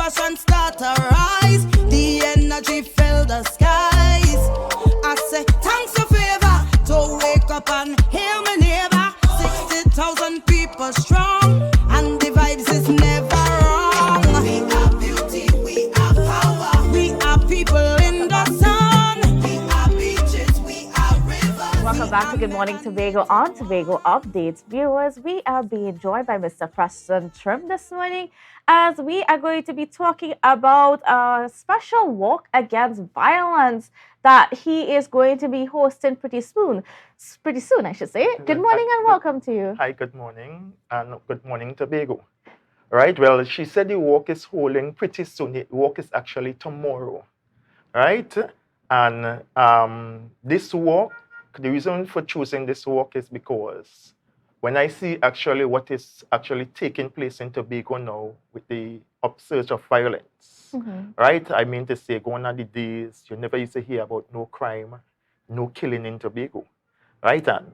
passion start to rise. The energy fill the skies. I say thanks for favor. To wake up and hear me neighbor. 60,000 people strong, and the vibes is never wrong. We are beauty, we are power. We are people in the sun. We are beaches, we are rivers. Welcome back to Good Morning Tobago on Tobago Updates. Viewers, we are being joined by Mr. Preston Trim this morning as we are going to be talking about a special walk against violence that he is going to be hosting pretty soon, I should say. Good morning and welcome to you. Hi, good morning, and good morning, Tobago. Right, well, she said the walk is holding pretty soon. The walk is actually tomorrow, right? And this walk, the reason for choosing this walk is because when I see actually what is actually taking place in Tobago now with the upsurge of violence, right? I mean to say, gone are the days you never used to hear about no crime, no killing in Tobago, right? And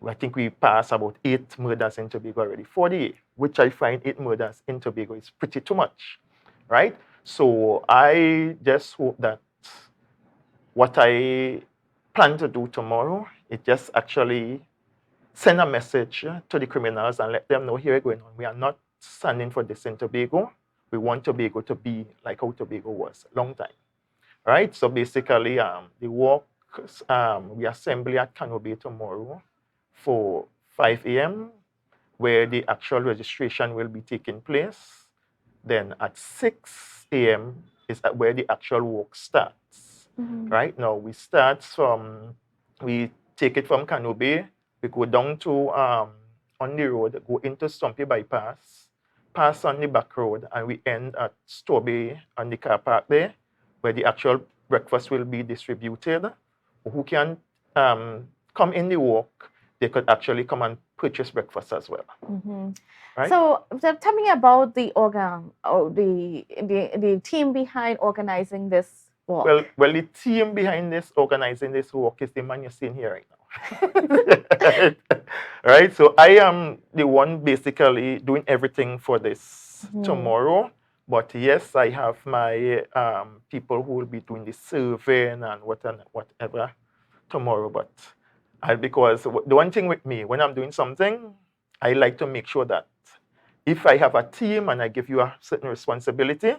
I think we passed about 8 murders in Tobago already, 48, which I find 8 murders in Tobago is pretty too much, right? So I just hope that what I plan to do tomorrow is just actually send a message to the criminals and let them know here we're going on. We are not standing for this in Tobago. We want Tobago to be like how Tobago was a long time, right? So basically, the walk, we assembly at Kandace tomorrow for 5 a.m., where the actual registration will be taking place. Then at 6 a.m. is where the actual walk starts. Right now, we take it from Kandace, we go down to on the road, go into Stumpy Bypass, pass on the back road, and we end at Tobago on the car park there, where the actual breakfast will be distributed. Who can come in the walk, they could actually come and purchase breakfast as well. Right? So tell me about the the team behind organizing this walk. Well, the team behind this organizing this walk is the man you're seeing here right now. Right? So I am the one basically doing everything for this tomorrow. But yes, I have my people who will be doing the surveying and whatever tomorrow. But because the one thing with me, when I'm doing something, I like to make sure that if I have a team and I give you a certain responsibility,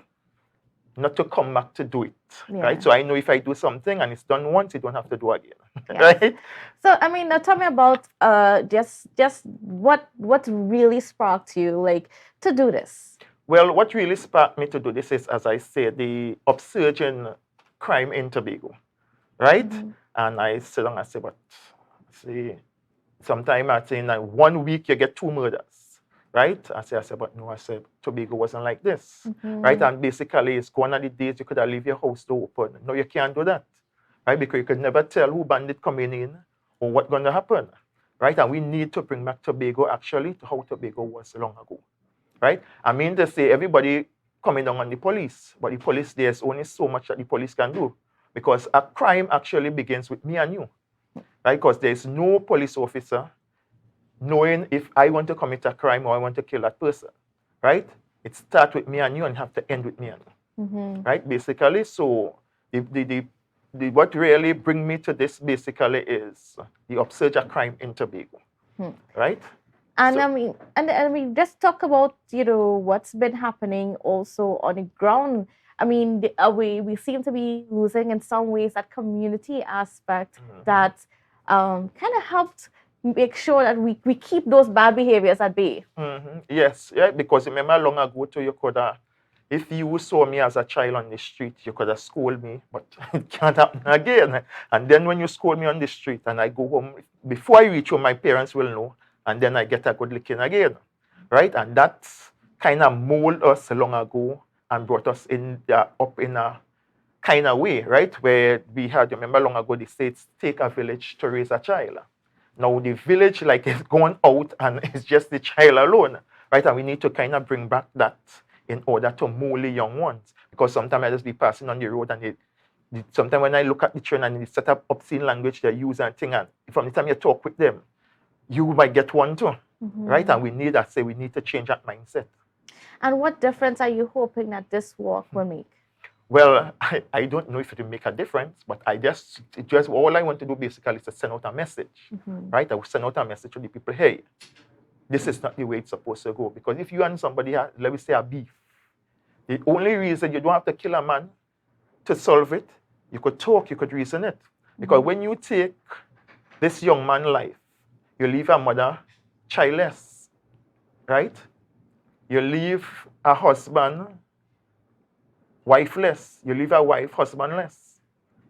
not to come back to do it, right? So I know if I do something and it's done once, you don't have to do again, right? So I mean, now tell me about just what really sparked you like to do this. Well, what really sparked me to do this is, as I said, the upsurge in crime in Tobago, right? And I sit down and say, but see, sometime I say in 1 week you get 2 murders. Right? I said, but no, Tobago wasn't like this. Right? And basically, it's gone on the days you could have leave your house door open. No, you can't do that. Right? Because you could never tell who bandit coming in or what's going to happen. Right? And we need to bring back Tobago actually to how Tobago was long ago. Right? I mean to say everybody coming down on the police, but the police, there's only so much that the police can do. Because a crime actually begins with me and you. Right? Because there's no police officer knowing if I want to commit a crime or I want to kill that person, right? It starts with me and you and have to end with me and you, right? Basically, so what really bring me to this basically is the upsurge of crime in Tobago, right? And so, I mean, just talk about what's been happening also on the ground. I mean, we seem to be losing in some ways that community aspect that kind of helped make sure that we keep those bad behaviors at bay. Yes, yeah, because remember long ago you could have, if you saw me as a child on the street, you could have scolded me, but it can't happen again. And then when you scold me on the street and I go home, before I reach home, my parents will know, and then I get a good licking again, right? And that kind of molded us long ago and brought us up in a kind of way, right? Where we had, remember long ago, they said, take a village to raise a child. Now the village is gone out and it's just the child alone, right? And we need to kind of bring back that in order to mold the young ones. Because sometimes I just be passing on the road and sometimes when I look at the children and they set up obscene language they use and thing, and from the time you talk with them, you might get one too, right? And we need to change that mindset. And what difference are you hoping that this walk will make? Well, I don't know if it will make a difference, but it just all I want to do basically is to send out a message, right? I will send out a message to the people, hey, this is not the way it's supposed to go. Because if you and somebody have, let me say, a beef, the only reason you don't have to kill a man to solve it, you could talk, you could reason it. Because when you take this young man's life, you leave a mother childless, right? You leave a husband wifeless. You leave a wife husbandless,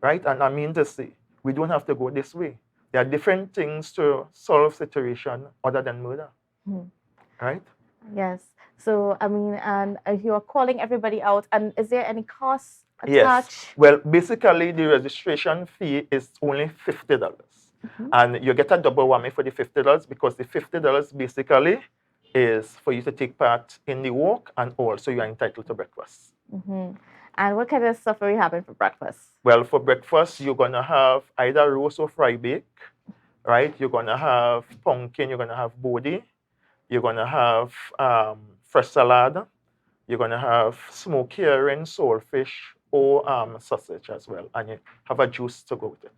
right? And I mean to say, we don't have to go this way. There are different things to solve situation other than murder, right? Yes. So, I mean, and you are calling everybody out, and is there any cost Yes. attached? Well, basically, the registration fee is only $50. And you get a double whammy for the $50 because the $50 basically is for you to take part in the walk, and also you are entitled to breakfast. And what kind of stuff are you having for breakfast? Well, for breakfast, you're going to have either roast or fry bake, right? You're going to have pumpkin, you're going to have bodi, you're going to have fresh salad, you're going to have smoked herring, saltfish, or sausage as well. And you have a juice to go with it.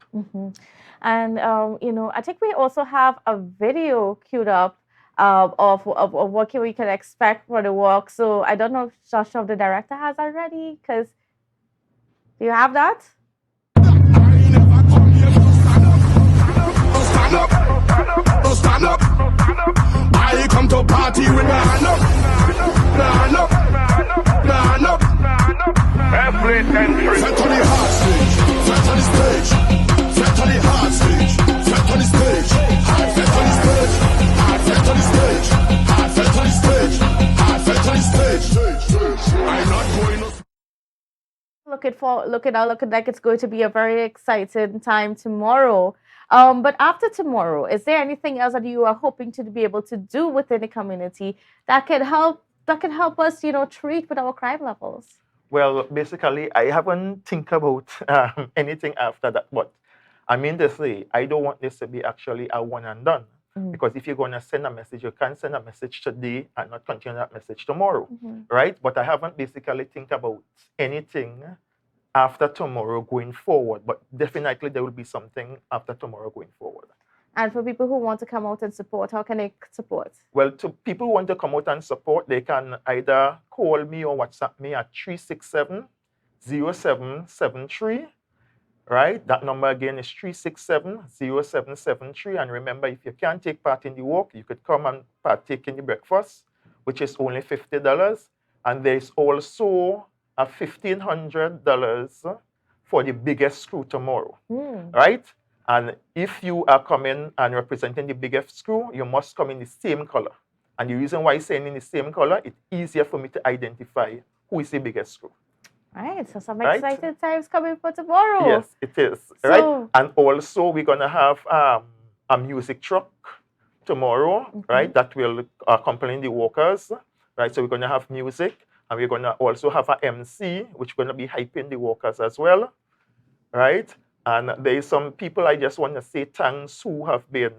And, you know, I think we also have a video queued up of what we can expect for the walk. So I don't know if Joshua, the director, has already, because do you have that? Stand up. I come to party with my hand up. Man up. Man up. Every entry. Set on the hard stage. Set on the stage. Set on the hard stage. Set on the stage. Hard set on the stage. Hard set on the stage. Hard set on the stage. Hard set on the stage. I'm not going to. Looking like it's going to be a very exciting time tomorrow. But after tomorrow, is there anything else that you are hoping to be able to do within the community that can help us, you know, treat with our crime levels? Well, basically, I haven't think about anything after that. But I mean to say, I don't want this to be actually a one and done. Because if you're going to send a message, you can send a message today and not continue that message tomorrow, right? But I haven't basically think about anything after tomorrow going forward. But definitely there will be something after tomorrow going forward. And for people who want to come out and support, how can they support? Well, to people who want to come out and support, they can either call me or WhatsApp me at 367-0773. Right? That number again is 367-0773. And remember, if you can't take part in the walk, you could come and partake in the breakfast, which is only $50. And there's also a $1,500 for the biggest screw tomorrow. Right? And if you are coming and representing the biggest screw, you must come in the same color. And the reason why I'm saying in the same color, it's easier for me to identify who is the biggest screw. Right, so some exciting times coming for tomorrow. Yes, it is. Right, and also we're gonna have a music truck tomorrow, right? That will accompany the walkers, right? So we're gonna have music, and we're gonna also have an MC, which is gonna be hyping the walkers as well, right? And there is some people I just want to say thanks who have been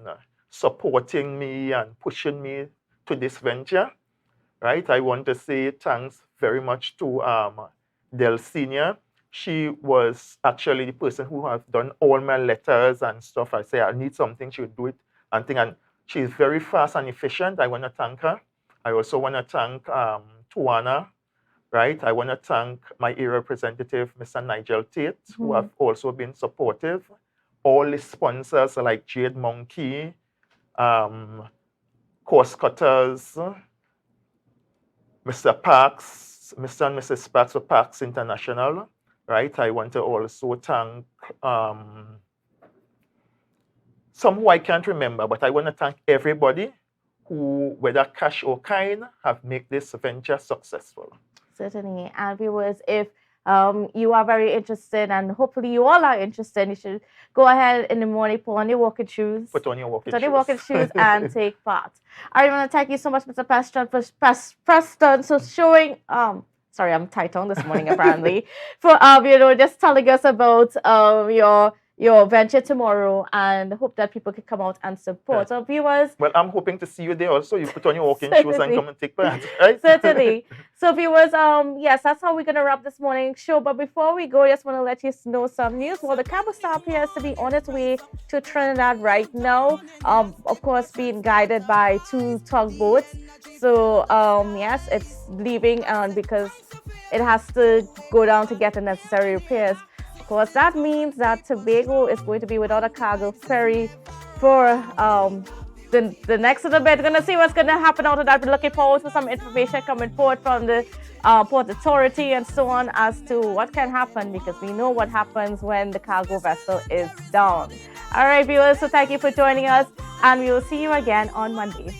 supporting me and pushing me to this venture, right? I want to say thanks very much to Del Senior. She was actually the person who has done all my letters and stuff. I say I need something, she would do it and she's very fast and efficient. I want to thank her. I also want to thank Tuana, right? I want to thank my area representative, Mr. Nigel Tate, who have also been supportive. All the sponsors like Jade Monkey, Course Cutters, Mr. Parks, Mr. and Mrs. Parks for Parks International, right? I want to also thank some who I can't remember, but I want to thank everybody who, whether cash or kind, have made this venture successful. Certainly. And viewers, if you are very interested, and hopefully you all are interested, you should go ahead in the morning, put on your walking shoes. Put on your walking shoes and take part. I want to thank you so much, Mr. Preston, for showing, sorry, I'm tight on this morning apparently, for, you know, just telling us about your your venture tomorrow, and hope that people can come out and support. Yeah. So viewers, Well, I'm hoping to see you there also. You put on your walking shoes and certainly. come and take part, right? Certainly. So viewers, yes, that's how we're gonna wrap this morning's show. But before we go, I just want to let you know some news. Well, the Cabo Star appears to be on its way to Trinidad right now. Of course, being guided by 2 tugboats. So yes, it's leaving because it has to go down to get the necessary repairs. Of course, that means that Tobago is going to be without a cargo ferry for the next little bit. We're going to see what's going to happen out of that. We're looking forward to some information coming forward from the Port Authority and so on as to what can happen, because we know what happens when the cargo vessel is down. All right, viewers, so thank you for joining us, and we will see you again on Monday.